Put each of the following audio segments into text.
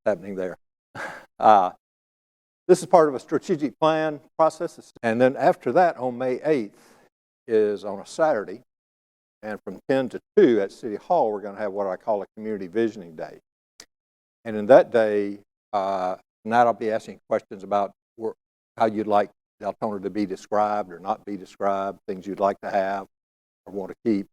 happening there. This is part of a strategic plan process. And then after that, on May 8th, is on a Saturday. And from 10 to 2 at City Hall, we're going to have what I call a Community Visioning Day. And in that day, tonight I'll be asking questions about how you'd like Deltona to be described or not be described, things you'd like to have or want to keep.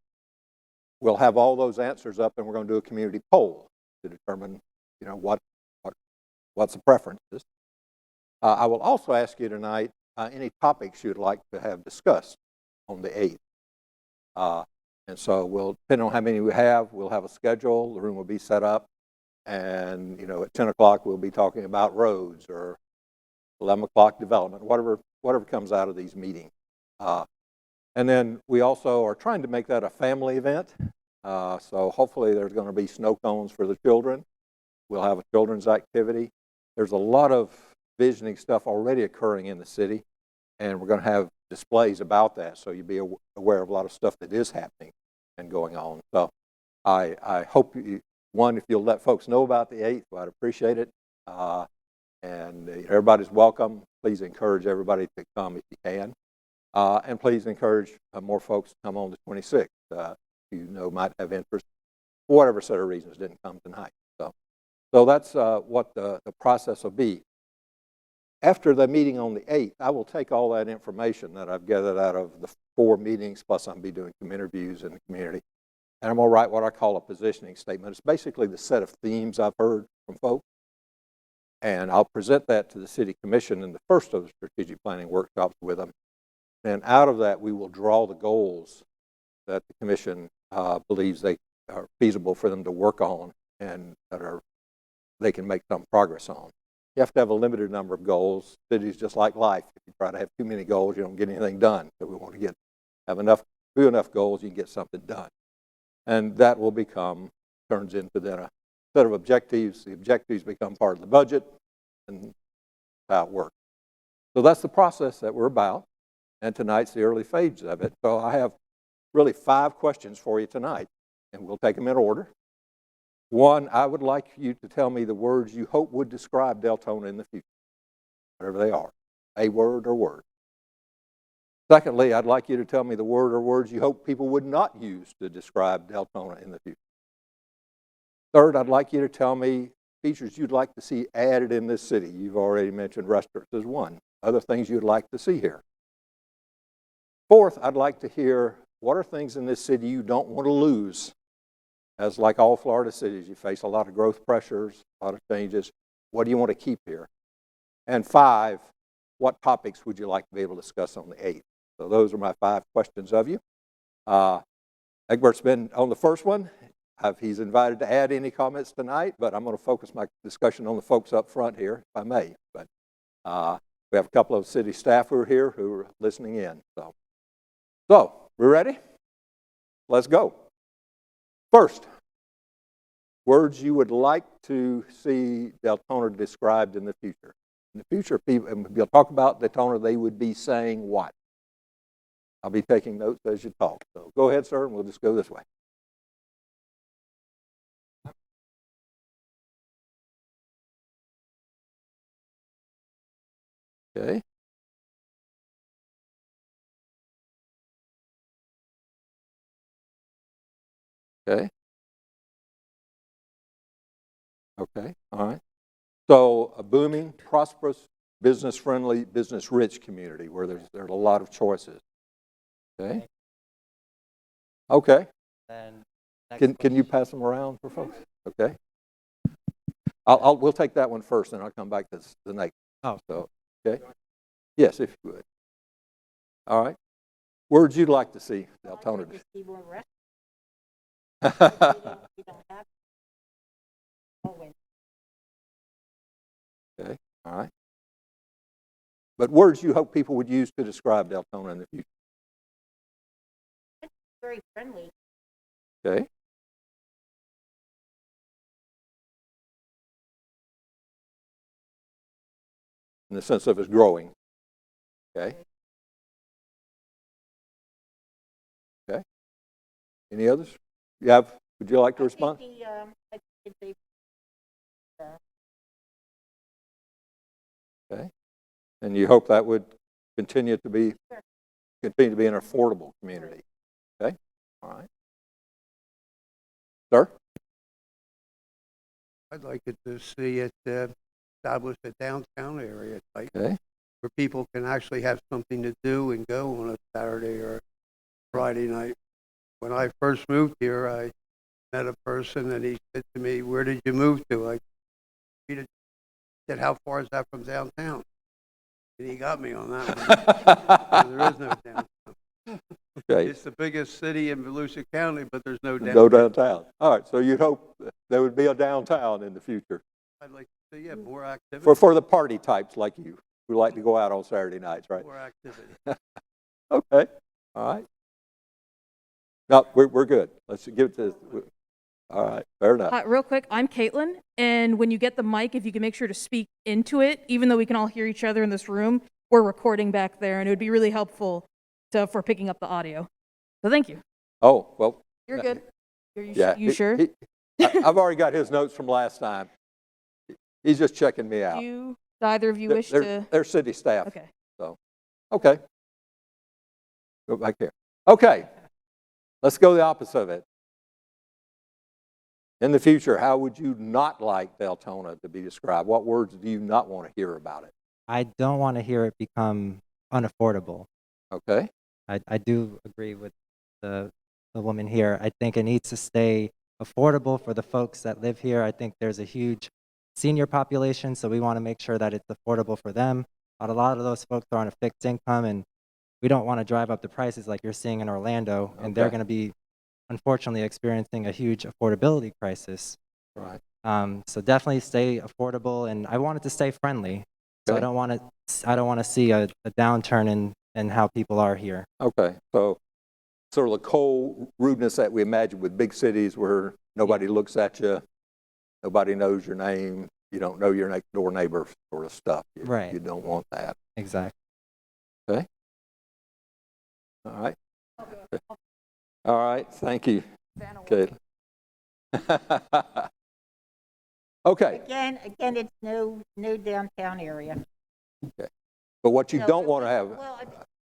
We'll have all those answers up, and we're going to do a community poll to determine, what's the preferences. I will also ask you tonight any topics you'd like to have discussed on the 8th. And so we'll, depending on how many we have, we'll have a schedule. The room will be set up. And, at 10 o'clock, we'll be talking about roads, or 11 o'clock development, whatever comes out of these meetings. And then we also are trying to make that a family event. So hopefully there's going to be snow cones for the children. We'll have a children's activity. There's a lot of visioning stuff already occurring in the city, and we're going to have displays about that, so you'll be aware of a lot of stuff that is happening and going on. So I hope if you'll let folks know about the 8th, I'd appreciate it. And everybody's welcome. Please encourage everybody to come if you can. And please encourage more folks to come on the 26th. Might have interest, for whatever set of reasons didn't come tonight. So that's what the process will be. After the meeting on the 8th, I will take all that information that I've gathered out of the 4 meetings, plus I'll be doing some interviews in the community, and I'm going to write what I call a positioning statement. It's basically the set of themes I've heard from folks, and I'll present that to the City Commission in the first of the strategic planning workshops with them. And out of that, we will draw the goals that the Commission believes they are feasible for them to work on and that they can make some progress on. You have to have a limited number of goals. Cities just like life. If you try to have too many goals, you don't get anything done. So we want to have enough goals, you can get something done. And that will turns into then a set of objectives. The objectives become part of the budget, and that's how it works. So that's the process that we're about, and tonight's the early phase of it. So I have really 5 questions for you tonight, and we'll take them in order. 1, I would like you to tell me the words you hope would describe Deltona in the future, whatever they are, a word or word. Secondly, I'd like you to tell me the word or words you hope people would not use to describe Deltona in the future. Third, I'd like you to tell me features you'd like to see added in this city. You've already mentioned restaurants as one. Other things you'd like to see here. Fourth, I'd like to hear what are things in this city you don't want to lose. As like all Florida cities, you face a lot of growth pressures, a lot of changes. What do you want to keep here? And 5, what topics would you like to be able to discuss on the 8th? So those are my 5 questions of you. Egbert's been on the first one. He's invited to add any comments tonight, but I'm going to focus my discussion on the folks up front here, if I may. But we have a couple of city staff who are here who are listening in. So we ready? Let's go. First, words you would like to see Deltona described in the future. In the future, we'll talk about Deltona, they would be saying what? I'll be taking notes as you talk. So go ahead, sir, and we'll just go this way. Okay. Okay. Okay. All right. So a booming, prosperous, business-friendly, business-rich community where there's a lot of choices. Okay. Okay. Can you pass them around for folks? Okay. We'll take that one first, and I'll come back to the next. Oh. So okay. Yes, if you would. All right. Words you'd like to see Deltona. Okay, all right. But words you hope people would use to describe Deltona in the future. It's very friendly. Okay. In the sense of it's growing. Okay. Okay. Any others? Would you like to respond? Okay. And you hope that would continue to be an affordable community. Okay. All right. Sir? I'd like it to see it establish a downtown area type Okay. where people can actually have something to do and go on a Saturday or Friday night. When I first moved here, I met a person and he said to me, "Where did you move to?" I said, "How far is that from downtown?" And he got me on that one. There is no downtown. Okay. It's the biggest city in Volusia County, but there's no downtown. No downtown. All right. So you'd hope there would be a downtown in the future I'd like to see, more activity. for the party types like you who like to go out on Saturday nights, right? More activity. Okay. All right. No, we're good. Let's give it to. All right. Fair enough. Real quick, I'm Caitlin, and when you get the mic, if you can make sure to speak into it, even though we can all hear each other in this room, we're recording back there, and it would be really helpful for picking up the audio. So thank you. Oh, well. You're good. Yeah. You sure? I've already got his notes from last time. He's just checking me out. Do either of you wish to? They're city staff. Okay. So, okay. Go back there. Okay. Let's go the opposite of it. In the future, how would you not like Deltona to be described? What words do you not want to hear about it? I don't want to hear it become unaffordable. Okay. I do agree with the woman here. I think it needs to stay affordable for the folks that live here. I think there's a huge senior population, so we want to make sure that it's affordable for them. But a lot of those folks are on a fixed income, and we don't want to drive up the prices like you're seeing in Orlando, and they're going to be, unfortunately, experiencing a huge affordability crisis. Right. So definitely stay affordable, and I want it to stay friendly. So Okay. I don't want to see a downturn in how people are here. Okay. So, sort of the cold rudeness that we imagine with big cities where nobody looks at you, nobody knows your name, you don't know your next door neighbor sort of stuff. Right. You don't want that. Exactly. Okay. All right. All right. Thank you, Caitlin. Okay. Again, it's no downtown area. But what you No, don't want to have. Well,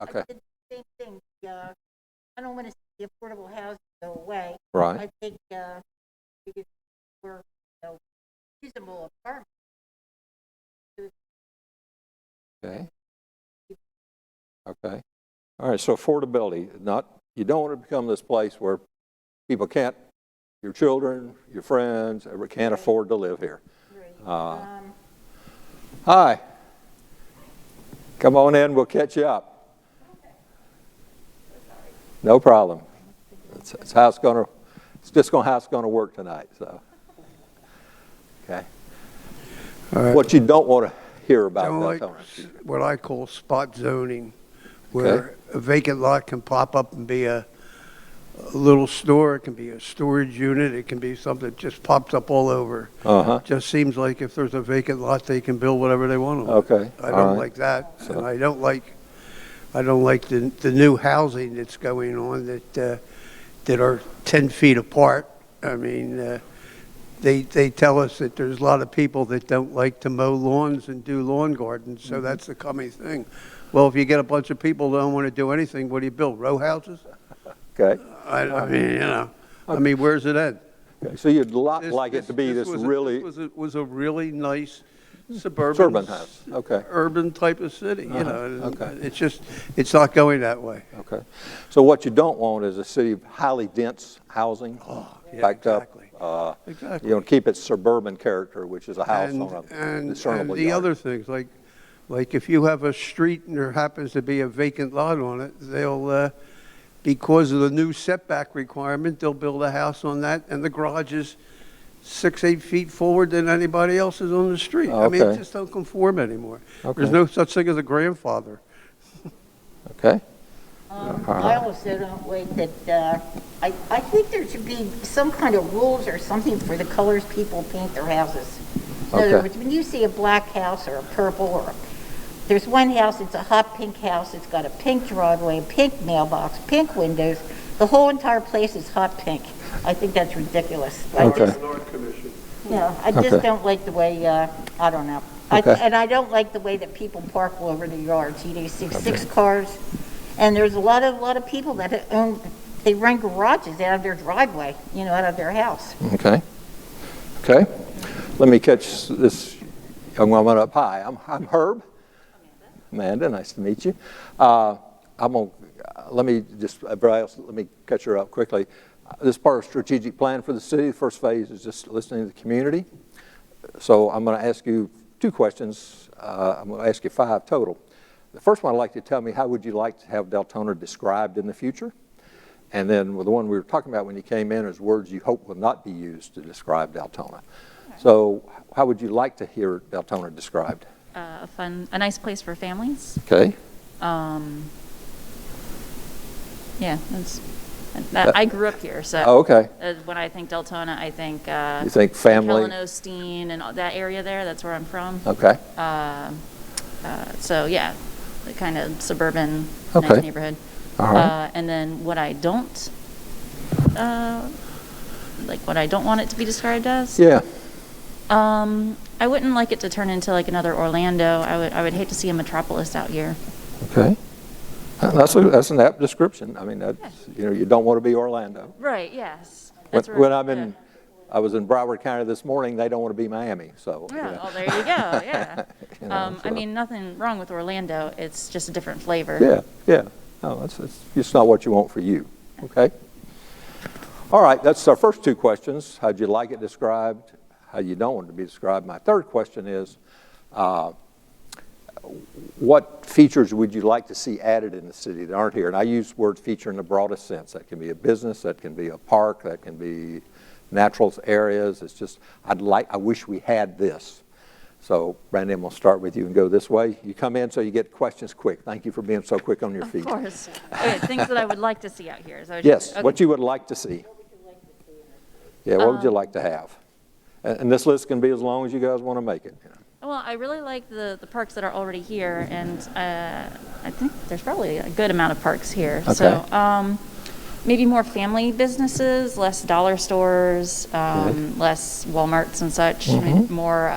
Okay. I did the same thing. I don't want to see the affordable housing go away. Right. I think because we're usable apartments. Okay. Okay. All right. So affordability, you don't want to become this place where people can't, your children, your friends, can't afford to live here. Right. Hi. Come on in. We'll catch you up. No problem. It's just how it's going to work tonight. So. Okay. All right. What you don't want to hear about Don't like Deltona. what I call spot zoning, where a vacant lot can pop up and be a little store, it can be a storage unit, it can be something that just pops up all over. Uh-huh. Just seems like if there's a vacant lot, they can build whatever they want on it. Okay. I all don't right. like that, So- and I don't like the new housing that's going on that are 10 feet apart. I mean, they tell us that there's a lot of people that don't like to mow lawns and do lawn gardens, so that's the coming thing. Well, if you get a bunch of people that don't want to do anything, what do you build, row houses? Okay. I mean, I mean, where's it end? Okay. So you'd like it to be this was really was a really nice suburban house. Okay. urban type of city, you know. and Okay. It's not going that way. Okay. So what you don't want is a city of highly dense housing, Yeah, backed exactly. up. Exactly. You know, keep its suburban character, which is a house and, on a and discernible the yard. other things, like if you have a street and there happens to be a vacant lot on it, they'll, because of the new setback requirement, they'll build a house on that, and the garage is 6-8 feet forward than anybody else is on the street. I mean, it Okay. just don't conform anymore. Okay. There's no such thing as a grandfather. Okay. I also don't like that. I think there should be some kind of rules or something for the colors people paint their houses. In Okay. other words, when you see a black house or a purple or there's one house, it's a hot pink house. It's got a pink driveway, a pink mailbox, pink windows. The whole entire place is hot pink. I think that's ridiculous. Okay. I just don't like the way, I don't know. Okay. And I don't like the way that people park all over the yards. You know, you see 6 cars, and there's a lot of people that own, they rent garages out of their driveway, you know, out of their house. Okay. Okay. Let me catch this young woman up. Hi, I'm Herb. Amanda, nice to meet you. Let me catch her up quickly. This is part of strategic plan for the city. The first phase is just listening to the community. So I'm going to ask you 2 questions. I'm going to ask you 5 total. The first one, I'd like you to tell me, how would you like to have Deltona described in the future? And then with the one we were talking about when you came in is words you hope will not be used to describe Deltona. So how would you like to hear Deltona described? A nice place for families. Okay. Yeah, I grew up here, so. Oh, okay. When I think Deltona, I think. You think family? Helen Osteen and all that area there, that's where I'm from. Okay. So yeah, the kind of suburban, Okay. nice neighborhood. All right. And then what I don't, what I don't want it to be described as. Yeah. I wouldn't like it to turn into like another Orlando. I would hate to see a metropolis out here. Okay. That's an apt description. I mean, that's, you know, you don't want to be Orlando. Right, yes. When I was in Broward County this morning, they don't want to be Miami, so. Yeah, you know. well, there you go, yeah. You know, I so. mean, nothing wrong with Orlando. It's just a different flavor. Yeah, yeah. No, it's just not what you want for you, okay? All right, that's our first 2 questions. How'd you like it described? How you don't want it to be described? My third question is, what features would you like to see added in the city that aren't here? And I use the word feature in the broadest sense. That can be a business, that can be a park, that can be natural areas. It's just, I wish we had this. So, Brandon, we'll start with you and go this way. You come in so you get questions quick. Thank you for being so quick on your feet. Of course. Okay, things that I would like to see out here. So Yes, okay. what you would like to see. Yeah, what would you like to have? And this list can be as long as you guys want to make it. You know. Well, I really like the parks that are already here, and I think there's probably a good amount of parks here. Okay. So maybe more family businesses, less dollar stores, less Walmarts and such, more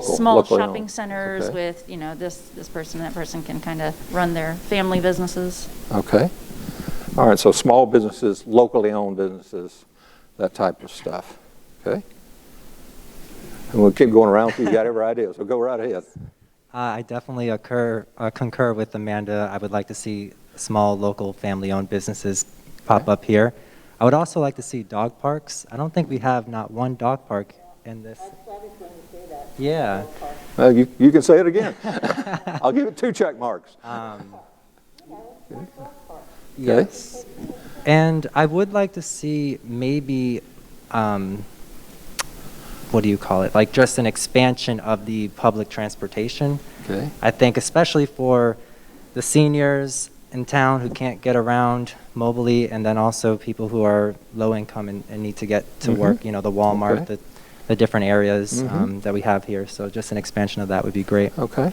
small locally shopping owned. centers Okay. with, you know, this person, that person can kind of run their family businesses. Okay. All right, so small businesses, locally owned businesses, that type of stuff. Okay. And we'll keep going around until you got every idea, so go right ahead. I definitely concur with Amanda. I would like to see small, local, family-owned businesses pop up here. I would also like to see dog parks. I don't think we have not one dog park in this. Yeah. You can say it again. I'll give it 2 check marks. Yes. And I would like to see maybe, what do you call it? Like just an expansion of the public transportation. Okay. I think especially for the seniors in town who can't get around mobily, and then also people who are low income and need to get to work, you know, the Walmart, Okay. the different areas that we have here. So just an expansion of that would be great. Okay.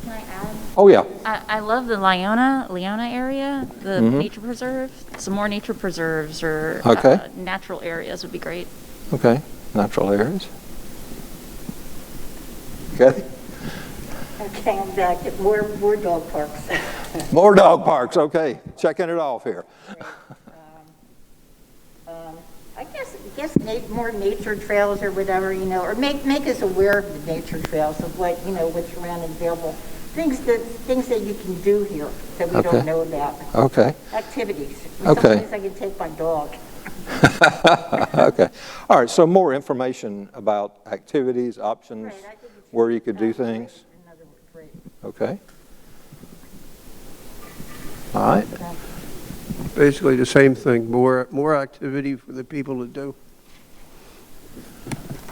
Can I add? Oh, yeah. I love the Lyonia area, the nature preserve. Some more nature preserves or Okay. natural areas would be great. Okay. Natural areas. Kathy? Okay, I'm back. More dog parks. More dog parks. Okay. Checking it off here. I guess more nature trails or whatever, you know, or make us aware of the nature trails of what, you know, what's around and available. Things that you can do here that we Okay. don't know about. Okay. Activities. Okay. Sometimes I can take my dog. Okay. All right. So more information about activities, options, Right, I think it's where you could do things. another word, great. Okay. All right. Basically the same thing, more activity for the people to do.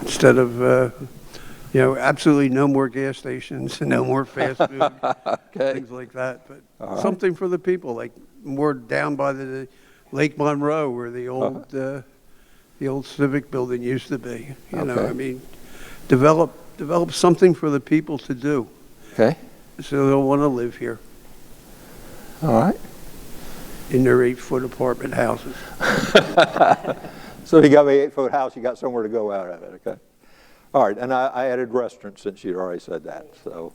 Instead of, you know, absolutely no more gas stations, no more fast food, Okay. things like that. But All right. something for the people, like more down by the Lake Monroe where the old Civic building used to be. You know, Okay. I mean, develop something for the people to do, Okay. so they'll want to live here All right. in their 8-foot apartment houses. So you got an 8-foot house, you got somewhere to go out of it, okay? All right, and I added restaurants since you'd already said that, so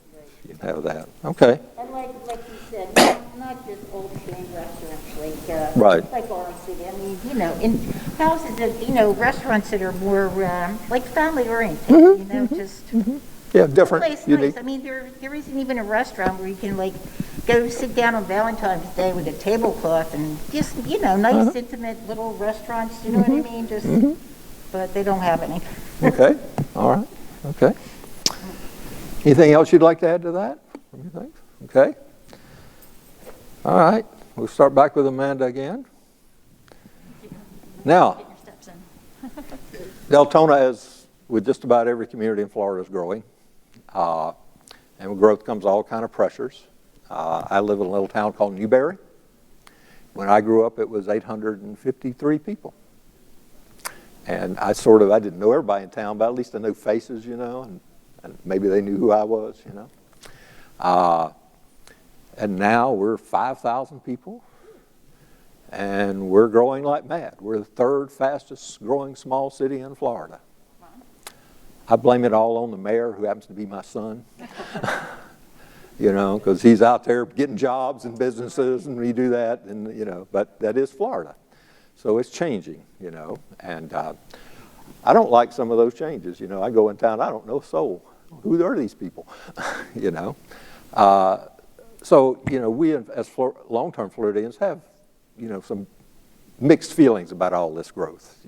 you can have that. Okay. And like you said, not just old chain restaurants Right. like Orange City. I mean, you know, in houses that, restaurants that are more like family oriented, just Yeah, different, place unique. nice. I mean, there isn't even a restaurant where you can like go sit down on Valentine's Day with a tablecloth and just, nice intimate little restaurants, you know what I mean? Just, but they don't have any. Okay, all right, okay. Anything else you'd like to add to that? Anything? Okay. All right, we'll start back with Amanda again. Now, Get your steps in. Deltona, as with just about every community in Florida, is growing. And with growth comes all kind of pressures. I live in a little town called Newberry. When I grew up, it was 853 people. And I didn't know everybody in town, but at least I knew faces, and maybe they knew who I was, And now we're 5,000 people, and we're growing like mad. We're the third fastest growing small city in Florida. I blame it all on the mayor, who happens to be my son, because he's out there getting jobs and businesses, and we do that, and but that is Florida. So it's changing, and I don't like some of those changes. I go in town, I don't know a soul. Who are these people? So, we as long-term Floridians have, some mixed feelings about all this growth,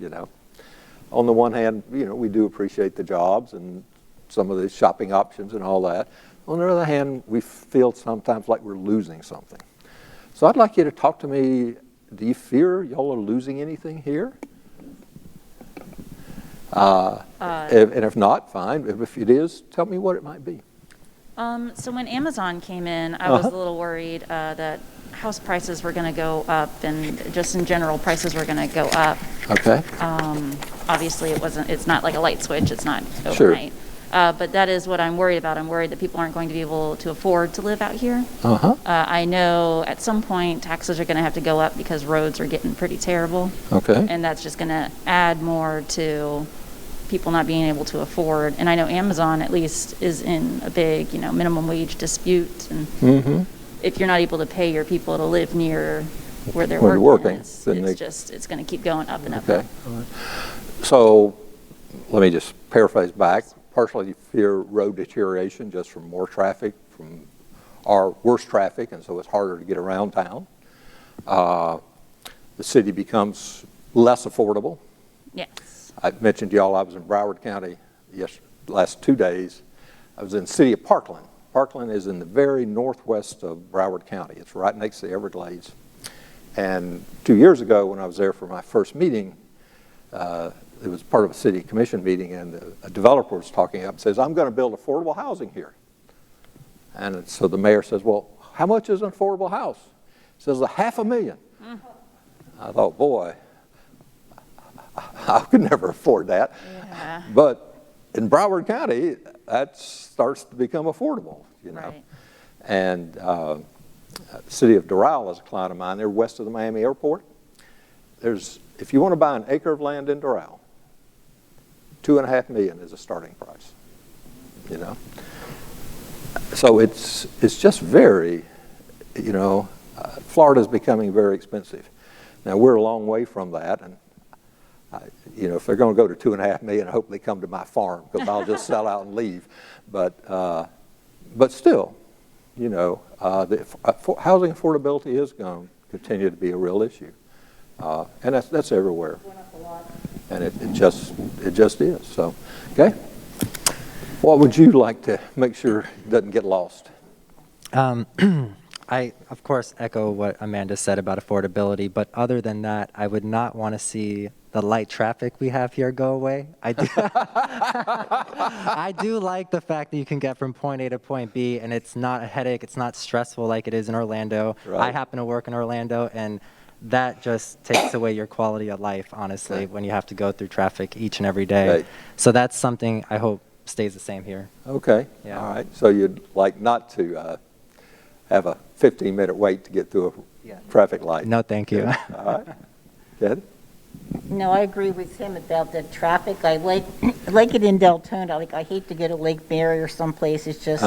On the one hand, we do appreciate the jobs and some of the shopping options and all that. On the other hand, we feel sometimes like we're losing something. So I'd like you to talk to me. Do you fear y'all are losing anything here? And if not, fine. If it is, tell me what it might be. So when Amazon came in, I was a little worried that house prices were going to go up, and just in general, prices were going to go up. Okay. Obviously, it's not like a light switch. It's not Sure. overnight. But that is what I'm worried about. I'm worried that people aren't going to be able to afford to live out here. I know at some point taxes are going to have to go up because roads are getting pretty terrible. Okay. And that's just going to add more to people not being able to afford. And I know Amazon at least is in a big, minimum wage dispute. And if you're not able to pay your people to live near where they're working, it's going to keep going up and up. Okay. All right. So let me just paraphrase back. Partially fear road deterioration just from more traffic, from our worse traffic, and so it's harder to get around town. The city becomes less affordable. Yes. I mentioned to y'all I was in Broward County last 2 days. I was in the city of Parkland. Parkland is in the very northwest of Broward County. It's right next to the Everglades. And 2 years ago when I was there for my first meeting, it was part of a city commission meeting, and a developer was talking up and says, I'm going to build affordable housing here. And so the mayor says, well, how much is an affordable house? He says, $500,000. I thought, boy, I could never afford that. Yeah. But in Broward County, that starts to become affordable, Right. And the city of Doral is a client of mine. They're west of the Miami airport. If you want to buy an acre of land in Doral, $2.5 million is a starting price, So it's just very, Florida's becoming very expensive. Now we're a long way from that, and if they're going to go to $2.5 million, I hope they come to my farm because I'll just sell out and leave. But still, the housing affordability is going to continue to be a real issue, and that's everywhere. And it just is. So, okay. What would you like to make sure it doesn't get lost? I, of course, echo what Amanda said about affordability, but other than that, I would not want to see the light traffic we have here go away. I do like the fact that you can get from point A to point B, and it's not a headache, it's not stressful like it is in Orlando. Right. I happen to work in Orlando, and that just takes away your quality of life, honestly, Okay. when you have to go through traffic each and every day. Right. So that's something I hope stays the same here. Okay. Yeah. All right. So you'd like not to have a 15-minute wait to get through a traffic light? No, thank you. All right. Kathy? No, I agree with him about the traffic. I like it in Deltona. I hate to go to Lake Mary or someplace. It's just,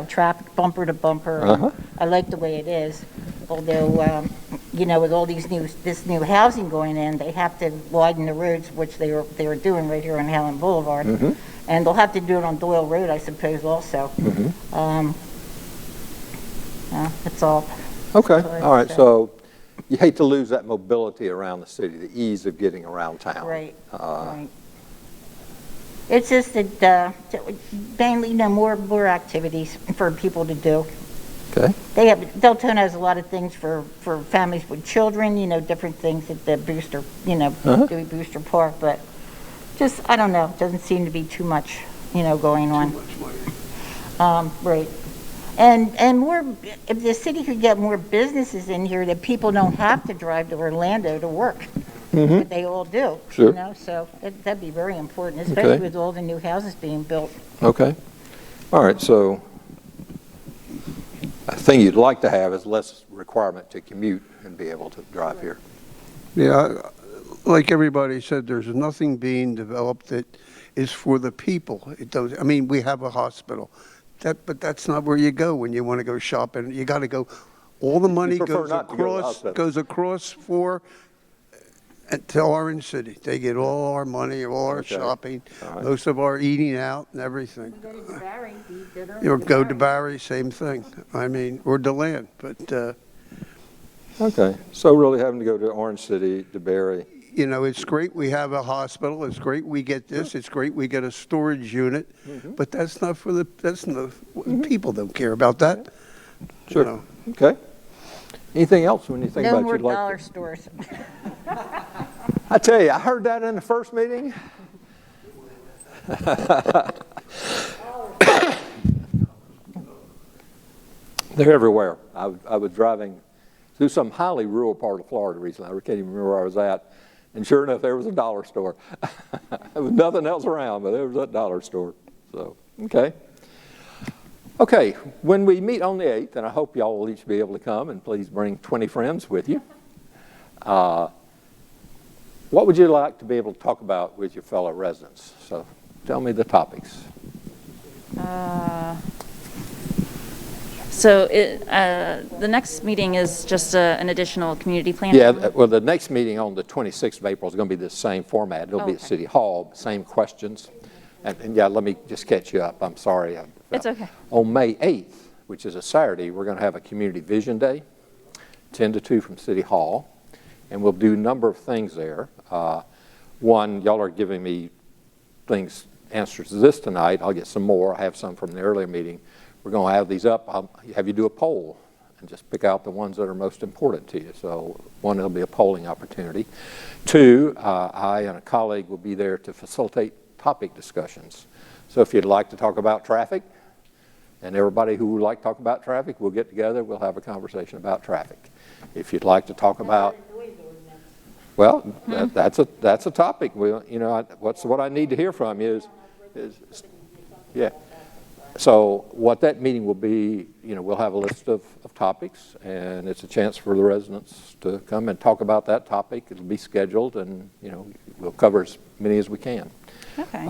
traffic bumper to bumper. And I like the way it is. Although, with all this new housing going in, they have to widen the roads, which they were doing right here on Helen Boulevard. And they'll have to do it on Doyle Road, I suppose, also. That's all. Okay, all right, so you hate to lose that mobility around the city, the ease of getting around town. Right, right. It's just that mainly, more activities for people to do. Okay. Deltona has a lot of things for families with children, different things at the Booster, Dewey Booster Park, but just, I don't know, doesn't seem to be too much, going on. Too much money. Right. And more, if the city could get more businesses in here, that people don't have to drive to Orlando to work, but they all do. Sure. So that'd be very important, especially with all the new houses being built. Okay. All right, so a thing you'd like to have is less requirement to commute and be able to drive here. Yeah, like everybody said, there's nothing being developed that is for the people. It does. I mean, we have a hospital, but that's not where you go when you want to go shopping. You got to go. All the money goes across to Orange City. They get all our money, all our shopping, most of our eating out and everything. Go to DeBarry, eat dinner. Or go to Barry, same thing. I mean, or DeLand, but. Okay, so really having to go to Orange City, DeBarry. It's great we have a hospital. It's great we get this. It's great we get a storage unit. But that's not for the people don't care about that. Sure. Okay. Anything else when you think No about more you'd like dollar to? stores. I tell you, I heard that in the first meeting. They're everywhere. I was driving through some highly rural part of Florida recently. I can't even remember where I was at. And sure enough, there was a dollar store. There was nothing else around, but there was that dollar store. So, okay. Okay, when we meet on the 8th, and I hope y'all will each be able to come, and please bring 20 friends with you. What would you like to be able to talk about with your fellow residents? So tell me the topics. So the next meeting is just an additional community plan? Yeah, well, the next meeting on the 26th of April is going to be the same format. It'll be at City Hall, same questions. And yeah, let me just catch you up. I'm sorry. It's okay. On May 8th, which is a Saturday, we're going to have a Community Vision Day, 10 to 2 from City Hall. And we'll do a number of things there. One, y'all are giving me answers to this tonight. I'll get some more. I have some from the earlier meeting. We're going to have these up. I'll have you do a poll and just pick out the ones that are most important to you. So one, it'll be a polling opportunity. Two, I and a colleague will be there to facilitate topic discussions. So if you'd like to talk about traffic, and everybody who would like to talk about traffic, we'll get together, we'll have a conversation about traffic. If you'd like to talk about, well, that's a topic. What I need to hear from you is yeah. So what that meeting will be, we'll have a list of topics, and it's a chance for the residents to come and talk about that topic. It'll be scheduled, and we'll cover as many as we can. Okay.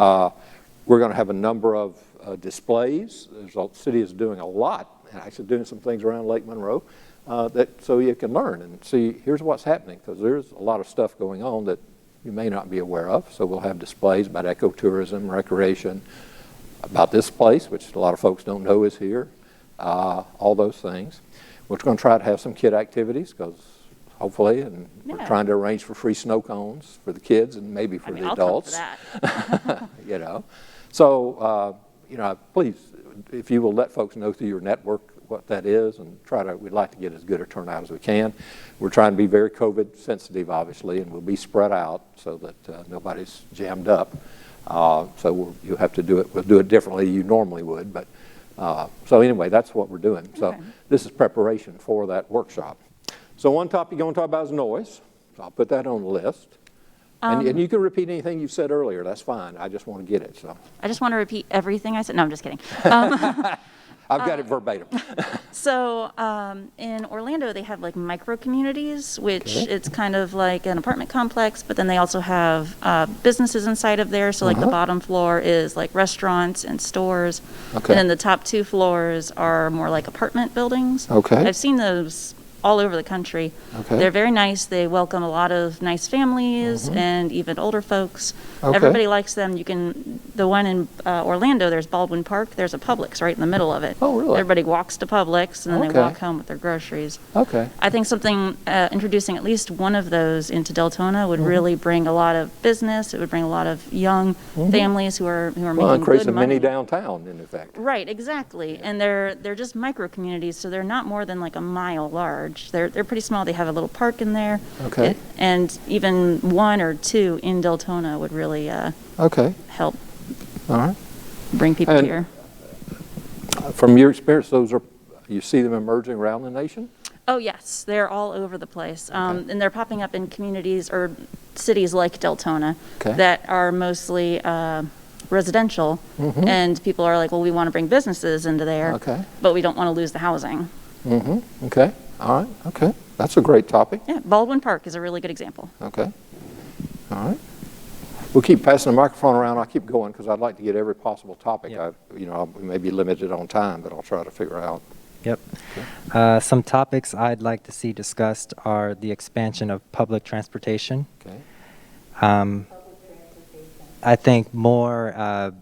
We're going to have a number of displays. The city is doing a lot, and actually doing some things around Lake Monroe, so you can learn and see, here's what's happening, because there's a lot of stuff going on that you may not be aware of. So we'll have displays about ecotourism, recreation, about this place, which a lot of folks don't know is here, all those things. We're going to try to have some kid activities, because hopefully, and we're trying to arrange for free snow cones for the kids and maybe for the adults. I'll come for that. So, please, if you will let folks know through your network what that is, and we'd like to get as good a turnout as we can. We're trying to be very COVID sensitive, obviously, and we'll be spread out so that nobody's jammed up. So you'll have to do it. We'll do it differently than you normally would. But so anyway, that's what we're doing. So this is preparation for that workshop. So one topic you're going to talk about is noise. So I'll put that on the list. And you can repeat anything you said earlier. That's fine. I just want to get it. So I just want to repeat everything I said. No, I'm just kidding. I've got it verbatim. So in Orlando, they have like micro communities, which it's kind of like an apartment complex, but then they also have businesses inside of there. So like the bottom floor is like restaurants and stores. Okay. And then the top 2 floors are more like apartment buildings. Okay. I've seen those all over the country. Okay. They're very nice. They welcome a lot of nice families and even older folks. Okay. Everybody likes them. The one in Orlando, there's Baldwin Park. There's a Publix right in the middle of it. Oh, really? Everybody walks to Publix and then Okay. they walk home with their groceries. Okay. I think introducing at least one of those into Deltona would really bring a lot of business. It would bring a lot of young families who are Well, making increase good a mini money. downtown, in effect. Right, exactly. And they're just micro communities, so they're not more than like a mile large. They're pretty small. They have a little park in there. Okay. And even 1 or 2 in Deltona would really Okay. help All right. bring people And- here. From your experience, you see them emerging around the nation? Oh, yes, they're all over the place. And they're popping up in communities or cities like Deltona Okay. that are mostly residential. And people are like, well, we want to bring businesses into there, Okay. but we don't want to lose the housing. Okay. All right. Okay. That's a great topic. Yeah, Baldwin Park is a really good example. Okay. All right. We'll keep passing the microphone around. I'll keep going because I'd like to get every possible topic. Yeah. We may be limited on time, but I'll try to figure out. Yep. Some topics I'd like to see discussed are the expansion of public transportation. Okay. I think more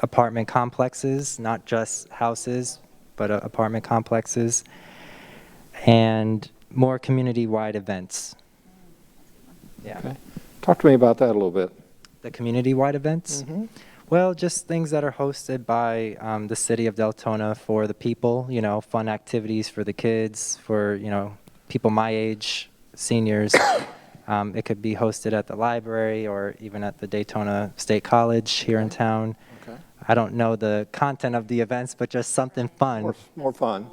apartment complexes, not just houses, but apartment complexes, and more community-wide events. Yeah. Okay. Talk to me about that a little bit. The community-wide events? Well, just things that are hosted by the city of Deltona for the people, fun activities for the kids, for, people my age, seniors. It could be hosted at the library or even at the Daytona State College here in town. Okay. I don't know the content of the events, but just something fun. More fun.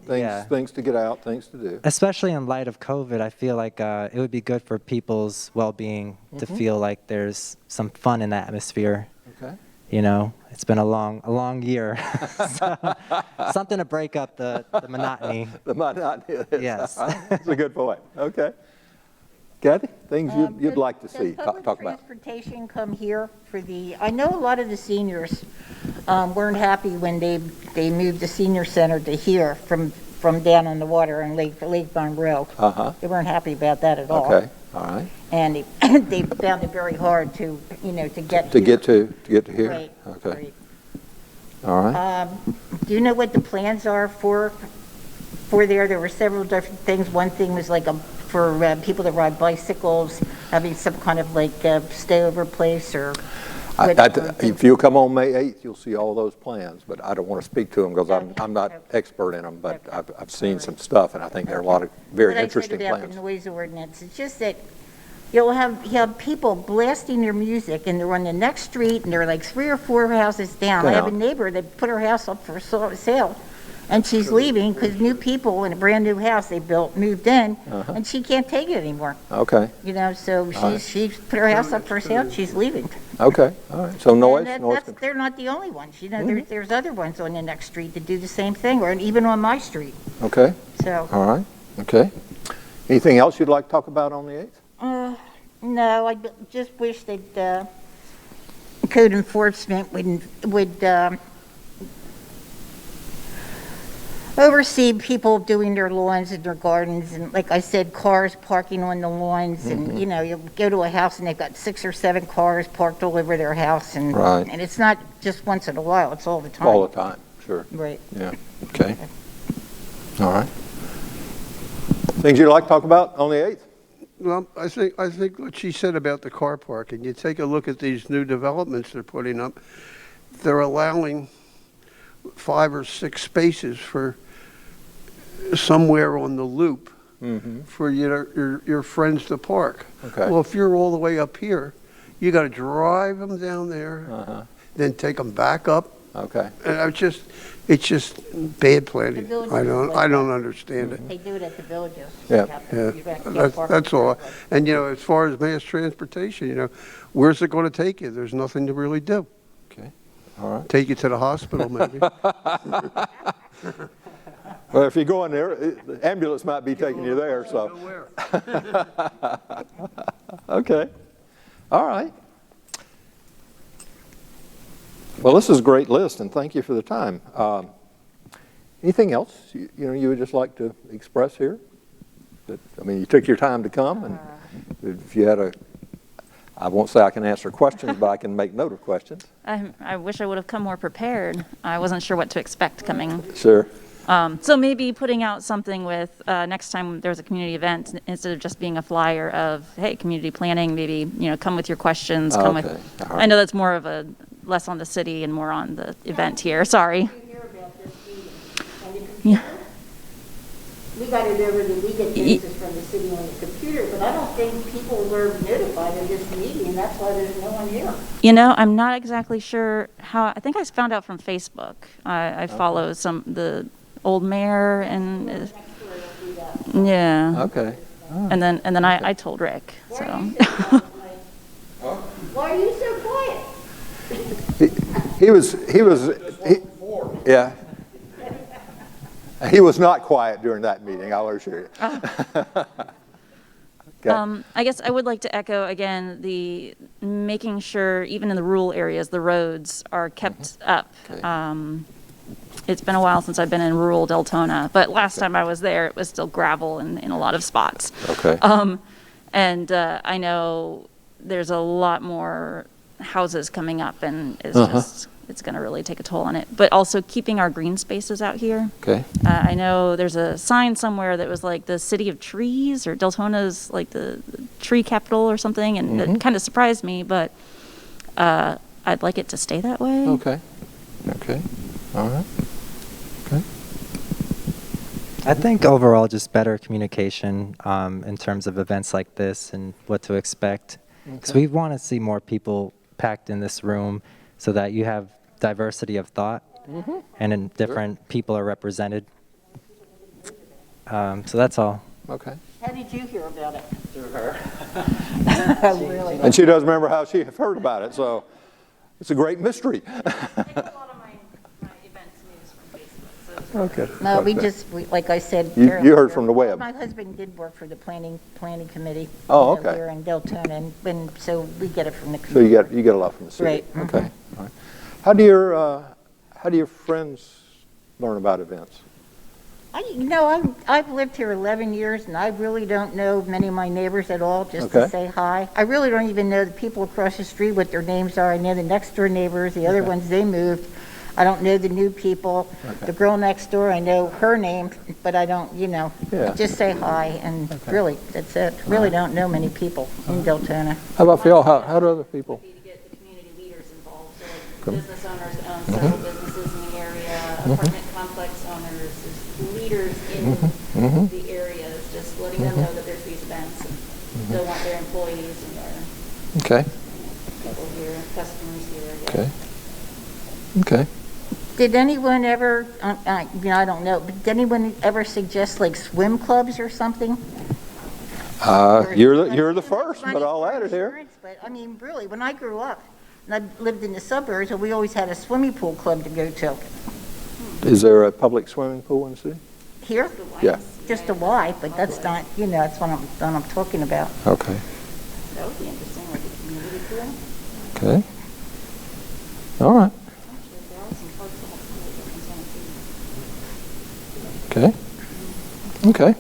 Yeah. Things to get out, things to do. Especially in light of COVID, I feel like it would be good for people's well-being to feel like there's some fun in the atmosphere. Okay. It's been a long year. So, something to break up the monotony. The monotony. Yes. That's a good point. Okay. Kathy, things you'd like to see, talk about. Does public transportation come here for I know a lot of the seniors weren't happy when they moved the senior center to here from down on the water on Lake Monroe. They weren't happy about that at all. Okay. All right. And they found it very hard to get To here. get to here. Right. Okay. Right. All right. Do you know what the plans are for there? There were several different things. One thing was like for people that ride bicycles, having some kind of like stayover place or. If you come on May 8th, you'll see all those plans, but I don't want to speak to them because I'm not expert in them, but I've seen some stuff, and I think there are a lot of very interesting What I said about plans. the noise ordinance, it's just that you have people blasting their music, and they're on the next street, and they're like 3 or 4 houses down. I have a neighbor that put her house up for sale, and she's leaving because new people in a brand-new house they built moved in, and she can't take it anymore. Okay. So she's put her house up for sale, she's leaving. Okay. All right. So noise And control. they're not the only ones. There's other ones on the next street that do the same thing, or even on my street. Okay. So, All right. Okay. Anything else you'd like to talk about on the 8th? no, I just wish that code enforcement would oversee people doing their lawns and their gardens, and like I said, cars parking on the lawns, and you go to a house and they've got 6 or 7 cars parked all over their house, and Right. and it's not just once in a while, it's all the time. All the time. Sure. Right. Yeah. Okay. All right. Things you'd like to talk about on the 8th? Well, I think what she said about the car parking, you take a look at these new developments they're putting up, they're allowing 5 or 6 spaces for somewhere on the loop for your friends to park. Okay. Well, if you're all the way up here, you got to drive them down there, then take them back up. Okay. And it's just bad planning. The I villages don't understand it. They do it at the villages. Yeah. That's all. And as far as mass transportation, where's it going to take you? There's nothing to really do. Okay. All right. Take you to the hospital, maybe. Well, if you go in there, the ambulance might be taking you there, so. Okay. All right. Well, this is a great list, and thank you for the time. Anything else you would just like to express here? I mean, you took your time to come, and if you had I won't say I can answer questions, but I can make note of questions. I wish I would have come more prepared. I wasn't sure what to expect coming. Sure. So maybe putting out something with, next time there's a community event, instead of just being a flyer of, hey, community planning, maybe, come with your questions, come with, All right. I know that's more of a, less on the city and more on the event here, sorry. Yeah. We got it over that we get notices from the city on the computer, but I don't think people were notified of this meeting, and that's why there's no one here. I'm not exactly sure how, I think I found out from Facebook. I follow the old mayor and, yeah. Okay. And then I told Rick, so. Why are you so quiet? Yeah. He was not quiet during that meeting, I'll assure you. Okay. I guess I would like to echo again the making sure, even in the rural areas, the roads are kept up. Okay. It's been a while since I've been in rural Deltona, but last time I was there, it was still gravel in a lot of spots. Okay. And I know there's a lot more houses coming up, and it's going to really take a toll on it. But also keeping our green spaces out here. Okay. I know there's a sign somewhere that was like the city of trees, or Deltona's like the tree capital or something, and it kind of surprised me, but I'd like it to stay that way. Okay. Okay. All right. Okay. I think overall just better communication in terms of events like this and what to expect. So we want to see more people packed in this room so that you have diversity of thought and then different people are represented. So that's all. Okay. How did you hear about it? Through her. Oh, really? And she doesn't remember how she heard about it, so it's a great mystery. I get a lot of my events news from Facebook. So Okay. No, like I said You earlier, heard from the web. My husband did work for the planning committee. Oh, okay. Here in Deltona, and so we get it from the So community. you get a lot from the city. Right. Okay. All right. How do your friends learn about events? I've lived here 11 years, and I really don't know many of my neighbors at all, just Okay. to say hi. I really don't even know the people across the street, what their names are. I know the next door neighbors, the other ones, they moved. I don't know the new people. Okay. The girl next door, I know her name, but I don't, Yeah. just say hi, and really, that's it. Really don't know many people in Deltona. How about for y'all? How do other people? to get the community leaders involved. So Come. like business owners own several businesses in the area, apartment complex owners, there's leaders in the areas, just letting them know that there's these events and they'll want their employees and their Okay. people here, customers here. Yeah. Okay. Okay. Did anyone ever, I don't know, but did anyone ever suggest like swim clubs or something? You're the first, but Money I'll for add it here. insurance, But I mean, really, when I grew up, and I lived in the suburbs, we always had a swimming pool club to go to. Is there a public swimming pool in the city? Here, Yeah. just a Y, but that's not, that's what I'm talking about. Okay. That would be interesting, like a community pool. Okay. All right. Actually, there are some parks that have pools up in Santa Fe. Okay.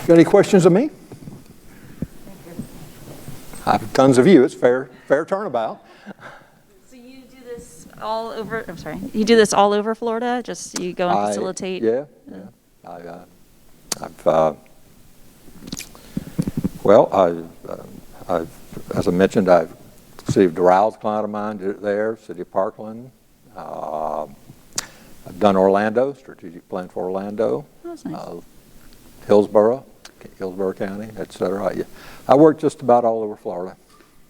Got any questions of me? I have tons of you. It's fair turnabout. So you do this all over, I'm sorry, you do this all over Florida? Just you go and facilitate? Yeah. I've, as I mentioned, I've City of Doral, a client of mine there, City of Parkland. I've done Orlando, strategic plan for Orlando. Oh, that's nice. Hillsborough County, et cetera. I work just about all over Florida.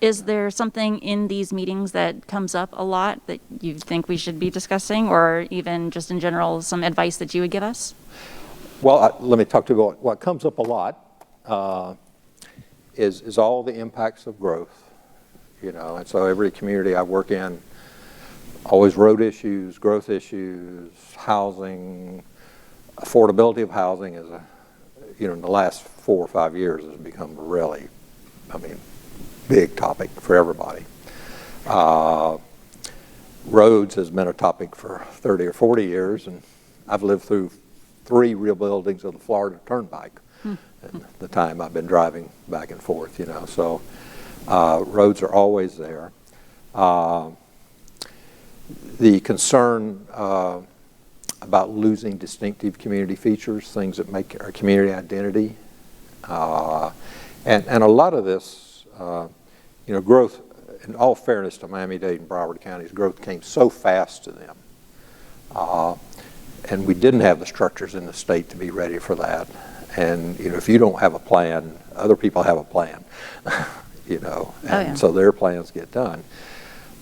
Is there something in these meetings that comes up a lot that you think we should be discussing, or even just in general, some advice that you would give us? Well, let me talk to you about what comes up a lot is all the impacts of growth you know, and so every community I work in, always road issues, growth issues, housing, affordability of housing is a, you know, in the last 4 or 5 years has become really, I mean, big topic for everybody. Roads has been a topic for 30 or 40 years, and I've lived through 3 rebuildings of the Florida Turnpike in the time I've been driving back and forth, you know, so roads are always there. The concern about losing distinctive community features, things that make our community identity, and a lot of this, you know, growth, in all fairness to Miami-Dade and Broward counties, growth came so fast to them. And we didn't have the structures in the state to be ready for that. And, you know, if you don't have a plan, other people have a plan, you know, and so their plans get done.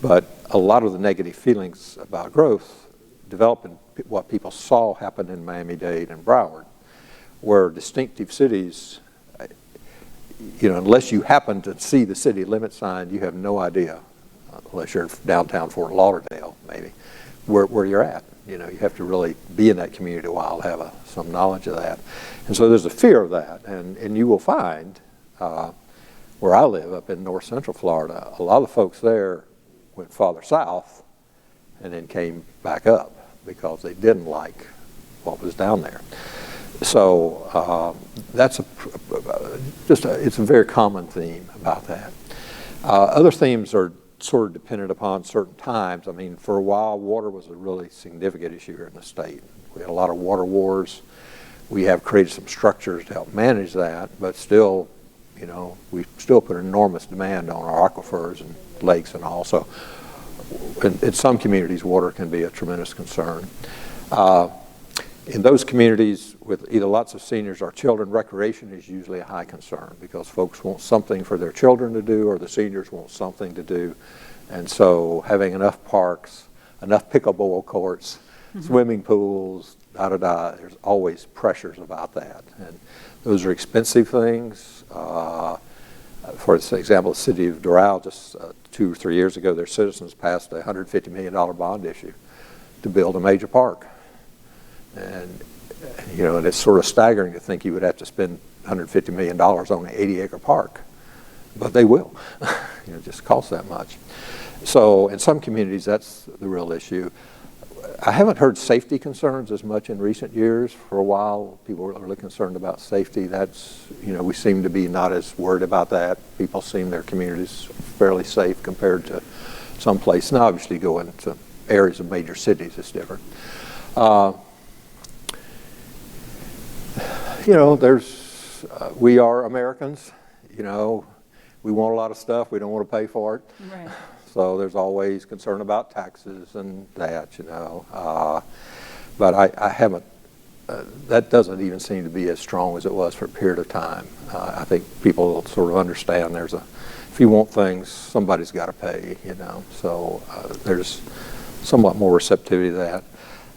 But a lot of the negative feelings about growth developed in what people saw happen in Miami-Dade and Broward, where distinctive cities, you know, unless you happen to see the city limit sign, you have no idea, unless you're in downtown Fort Lauderdale, maybe, where you're at. You know, you have to really be in that community a while to have some knowledge of that. And so there's a fear of that. And you will find, where I live up in north central Florida, a lot of folks there went farther south and then came back up because they didn't like what was down there. So that's it's a very common theme about that. Other themes are sort of dependent upon certain times. I mean, for a while, water was a really significant issue here in the state. We had a lot of water wars. We have created some structures to help manage that, but still, you know, we still put enormous demand on our aquifers and lakes and all. So in some communities, water can be a tremendous concern. In those communities with either lots of seniors or children, recreation is usually a high concern because folks want something for their children to do or the seniors want something to do. And so having enough parks, enough pickleball courts, swimming pools, there's always pressures about that. And those are expensive things. For example, the city of Doral just 2 or 3 years ago, their citizens passed a $150 million bond issue to build a major park. And, you know, and it's sort of staggering to think you would have to spend $150 million on an 80-acre park. But they will. You know, it just costs that much. So in some communities, that's the real issue. I haven't heard safety concerns as much in recent years. For a while, people were really concerned about safety. That's, you know, we seem to be not as worried about that. People seem their communities fairly safe compared to some place. Now, obviously, go into areas of major cities, it's different. You know, we are Americans, you know, we want a lot of stuff, we don't want to pay for it. Right. So there's always concern about taxes and that, you know. But I haven't, that doesn't even seem to be as strong as it was for a period of time. I think people sort of understand if you want things, somebody's got to pay, you know. So there's somewhat more receptivity to that.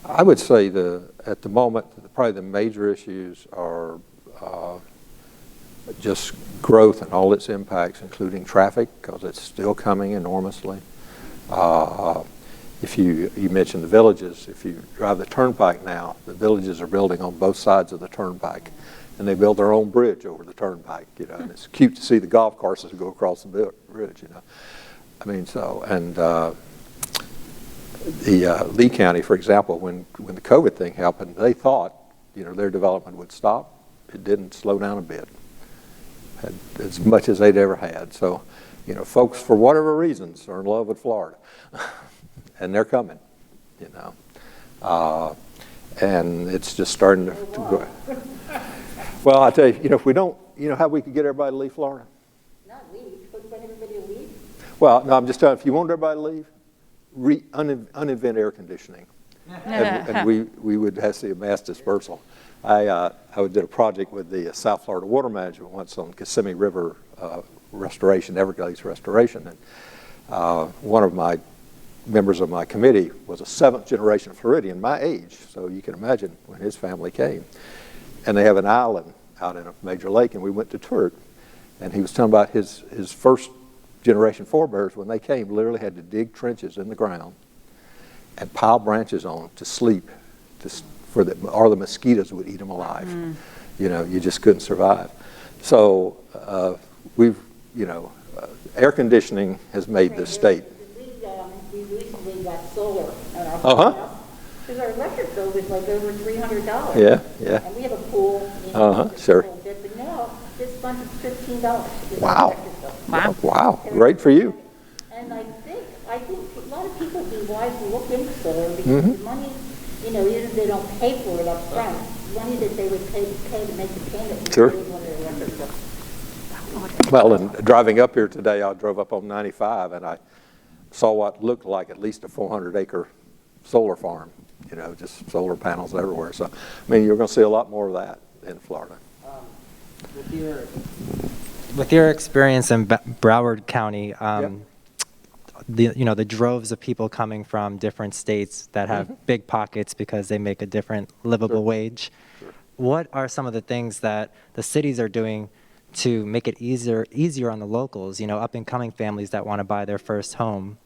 I would say at the moment, probably the major issues are just growth and all its impacts, including traffic, because it's still coming enormously. If you mentioned the villages, if you drive the turnpike now, the villages are building on both sides of the turnpike, and they build their own bridge over the turnpike, you know, and it's cute to see the golf courses go across the bridge, you know. I mean, so, and the Lee County, for example, when the COVID thing happened, they thought, you know, their development would stop. It didn't, slow down a bit, as much as they'd ever had. So, you know, folks, for whatever reasons, are in love with Florida, and they're coming, you know. And it's just starting to go. Well, I tell you, you know, if we don't, you know how we could get everybody to leave Florida? Not leave, but want everybody to leave? Well, no, I'm just telling you, if you want everybody to leave, uninvent air conditioning. and we would have to see a mass dispersal. I did a project with the South Florida Water Management once on Kissimmee River restoration, Everglades restoration, and one of my members of my committee was a 7th generation Floridian, my age, so you can imagine when his family came. And they have an island out in a major lake, and we went to tour it, and he was telling about his first Generation forebears, when they came, literally had to dig trenches in the ground and pile branches on them to sleep, or the mosquitoes would eat them alive. You know, you just couldn't survive. So air conditioning has made this state. We recently got solar on our Uh-huh. house, because our electric bill was like over $300. Yeah, yeah. And we have a pool, just sure. a little bit, but now this month it's $15. is our Wow. electric bill. Wow. Wow, great for you. And I think a lot of people would be wise to look into solar, because the money, even if they don't pay for it up front, money that they would pay to make the payment would Sure. save on their electric bill. Well, and driving up here today, I drove up on 95, and I saw what looked like at least a 400-acre solar farm, just solar panels everywhere. So, I mean, you're going to see a lot more of that in Florida. With your experience in Broward County, the droves of people coming from different states that have big pockets because they make a different livable wage. Sure. What are some of the things that the cities are doing to make it easier on the locals, up and coming families that want to buy their first home?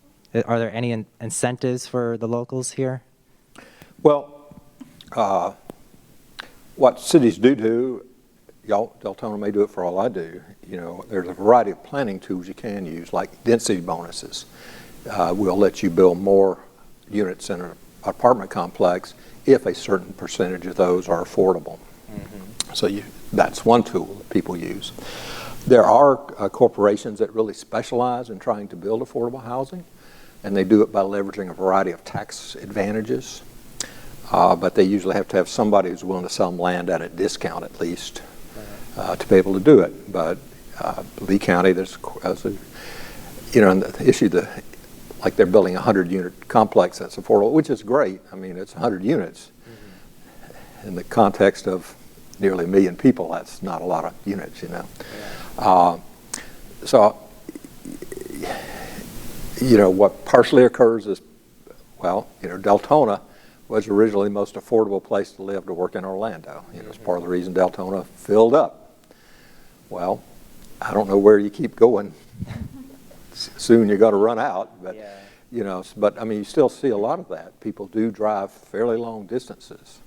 Are there any incentives for the locals here? Well, what cities do, Deltona may do it for all I do. There's a variety of planning tools you can use, like density bonuses. We'll let you build more units in an apartment complex if a certain percentage of those are affordable. So that's one tool that people use. There are corporations that really specialize in trying to build affordable housing, and they do it by leveraging a variety of tax advantages. But they usually have to have somebody who's willing to sell them land at a discount at least to be able to do it. But Lee County, there's and the issue like they're building a 100-unit complex that's affordable, which is great. I mean, it's 100 units. In the context of nearly 1 million people, that's not a lot of units, So, what partially occurs is, Deltona was originally the most affordable place to live, to work in Orlando. It's part of the reason Deltona filled up. Well, I don't know where you keep going. Soon you're going to run out, but but I mean, you still see a lot of that. People do drive fairly long distances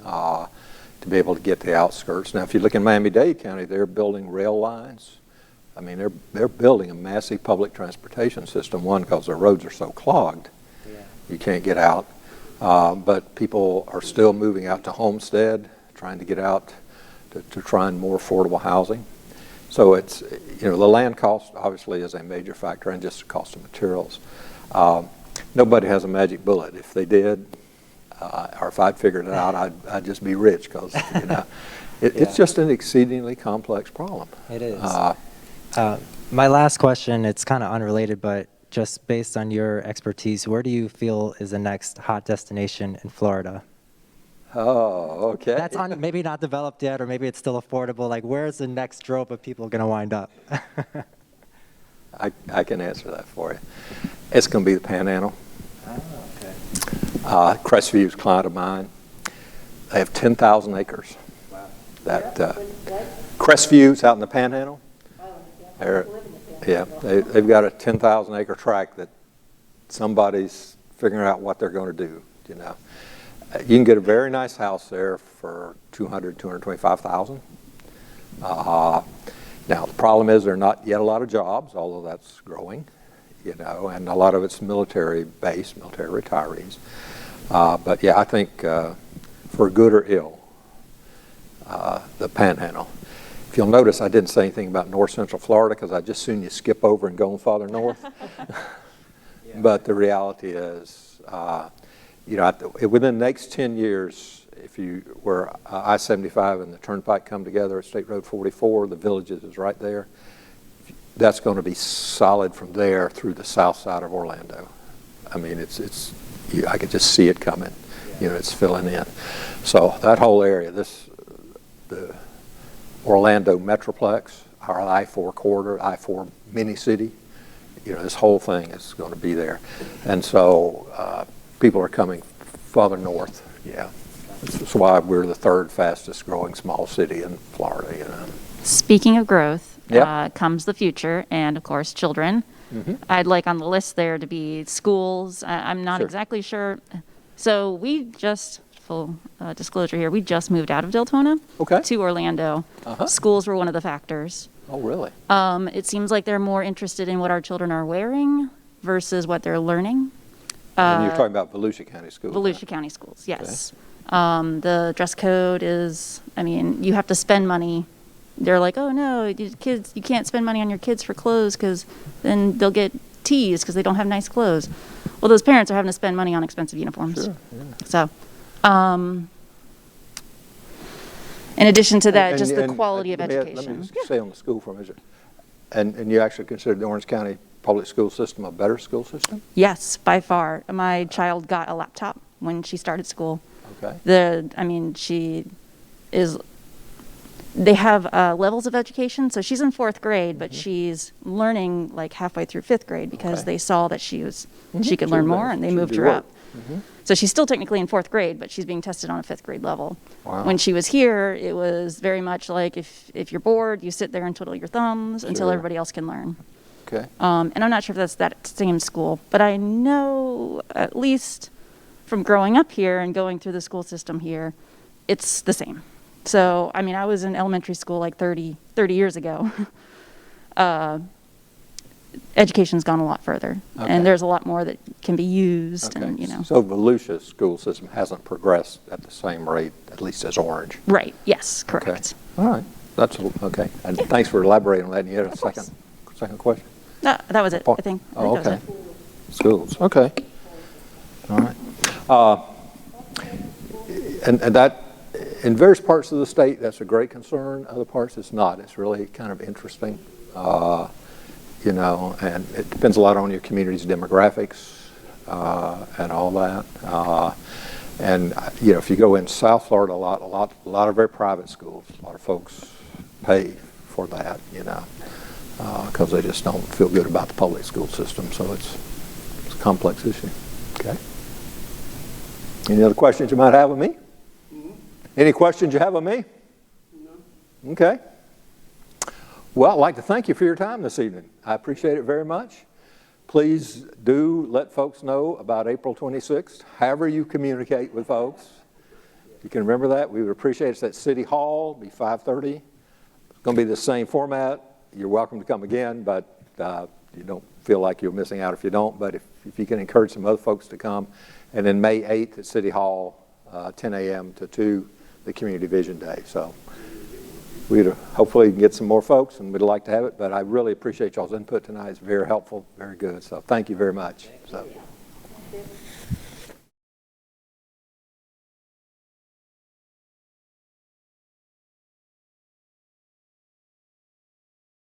to be able to get to the outskirts. Now, if you look in Miami-Dade County, they're building rail lines. I mean, they're building a massive public transportation system. One, because their roads are so clogged, you can't get out. But people are still moving out to Homestead, trying to get out to find more affordable housing. So it's, the land cost obviously is a major factor, and just the cost of materials. Nobody has a magic bullet. If they did, or if I'd figured it out, I'd just be rich, because it's just an exceedingly complex problem. It is. My last question, it's kind of unrelated, but just based on your expertise, where do you feel is the next hot destination in Florida? Oh, okay. That's maybe not developed yet, or maybe it's still affordable. Like, where's the next drove of people going to wind up? I can answer that for you. It's going to be the Panhandle. Oh, okay. Crestview's a client of mine. They have 10,000 acres. Wow. Crestview's out in the Panhandle. They've got a 10,000 acre tract that somebody's figuring out what they're going to do. You can get a very nice house there for $225,000. Now, the problem is there are not yet a lot of jobs, although that's growing, and a lot of it's military-based, military retirees. But yeah, I think for good or ill, the Panhandle. If you'll notice, I didn't say anything about north central Florida, because I just soon you skip over and go farther north. But the reality is, within the next 10 years, where I-75 and the Turnpike come together at State Road 44, the Villages is right there. That's going to be solid from there through the south side of Orlando. I mean, I could just see it coming. It's filling in. So that whole area, the Orlando Metroplex, our I-4 corridor, I-4 mini city, this whole thing is going to be there. And so people are coming farther north, That's why we're the third fastest growing small city in Florida, Speaking of growth, Yep. comes the future, and of course, children. I'd like on the list there to be schools. I'm not Sure. exactly sure. So we just, full disclosure here, we just moved out of Deltona Okay. to Orlando. Schools were one of the factors. Oh, really? It seems like they're more interested in what our children are wearing versus what they're learning. And you're talking about Volusia County Schools. Volusia County Schools, yes. The dress code is, I mean, you have to spend money. They're like, oh no, kids, you can't spend money on your kids for clothes because then they'll get teased because they don't have nice clothes. Well, those parents are having to spend money on expensive uniforms. Sure, So, in addition to that, And- just the and quality of let me education. just say on the school for a minute. And you actually consider the Orange County public school system a better school system? Yes, by far. My child got a laptop when she started school. Okay. They have levels of education. So she's in 4th grade, but she's learning like halfway through 5th grade because Okay. they saw that she could learn more, and they She moved did her work. up. So she's still technically in 4th grade, but she's being tested on a 5th grade level. Wow. When she was here, it was very much like if you're bored, you sit there and twiddle your thumbs until Sure. everybody else can learn. Okay. And I'm not sure if that's that same school, but I know at least from growing up here and going through the school system here, it's the same. So, I mean, I was in elementary school like 30 years ago. Education's gone a lot further, Okay. and there's a lot more that can be used, and, you know. So Volusia's school system hasn't progressed at the same rate, at least as Orange. Right, yes, Okay. correct. All right. That's okay. And thanks for elaborating on that. And you had a Of course. second question? No, that was it, I think. Oh, that was okay. it. Schools. Okay. All right. And that, in various parts of the state, that's a great concern. Other parts, it's not. It's really kind of interesting, you know, and it depends a lot on your community's demographics and all that. And you know, if you go in South Florida, a lot of very private schools. A lot of folks pay for that, you know, because they just don't feel good about the public school system. So it's a complex issue. Okay. Any other questions you might have of me? Any questions you have of me? No. Okay. Well, I'd like to thank you for your time this evening. I appreciate it very much. Please do let folks know about April 26th, however you communicate with folks. If you can remember that, we would appreciate it. It's at City Hall, it'll be 5:30. It's going to be the same format. You're welcome to come again, but you don't feel like you're missing out if you don't. But if you can encourage some other folks to come. And then May 8th at City Hall, 10 a.m. to 2, the Community Vision Day. So we'd hopefully get some more folks, and we'd like to have it. But I really appreciate y'all's input tonight. It's very helpful, very good. So thank you very much. So.